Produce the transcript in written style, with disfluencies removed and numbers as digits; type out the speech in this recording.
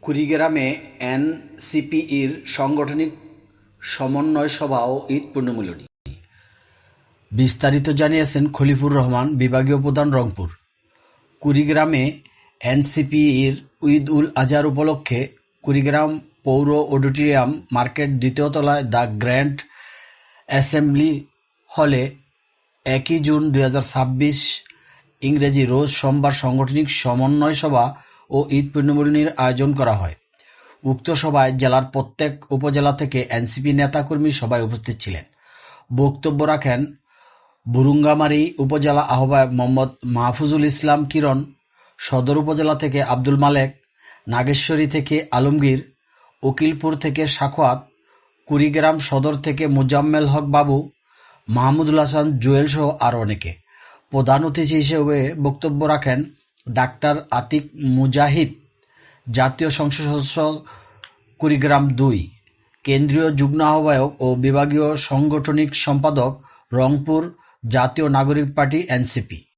কুড়িগ্রামে এনসিপির সাংগঠনিক সমন্বয় সভা ও ঈদ পূর্ণমিলনী। বিস্তারিত জানিয়েছেন খলিফুর রহমান, বিভাগীয় প্রধান, রংপুর। কুড়িগ্রামে এনসিপির ঈদ উল আজহার উপলক্ষে কুড়িগ্রাম পৌর অডিটোরিয়াম মার্কেট দ্বিতীয় তলায় দ্য গ্র্যান্ড অ্যাসেম্বলি হলে 1 জুন 2026 ইংরেজি রোজ সোমবার সাংগঠনিক সমন্বয় সভা ও ঈদ পূর্ণমিলনীর আয়োজন করা হয়। উক্ত সভায় জেলার প্রত্যেক উপজেলা থেকে এনসিপি নেতাকর্মী সভায় উপস্থিত ছিলেন। বক্তব্য রাখেন বুরুঙ্গামারী উপজেলা আহ্বায়ক মোহাম্মদ মাহফুজুল ইসলাম কিরণ, সদর উপজেলা থেকে আব্দুল মালেক, নাগেশ্বরী থেকে আলমগীর, উকিলপুর থেকে সাখাওয়াত, কুড়িগ্রাম সদর থেকে মোজাম্মেল হক বাবু, মাহমুদুল হাসান জুয়েল সহ আরও অনেকে। প্রধান অতিথি হিসেবে বক্তব্য রাখেন ডাক্তার আতিক মুজাহিদ, জাতীয় সংসদ সদস্য কুড়িগ্রাম ২, কেন্দ্রীয় যুগ্ম আহ্বায়ক ও বিভাগীয় সাংগঠনিক সম্পাদক, রংপুর, জাতীয় নাগরিক পার্টি এনসিপি।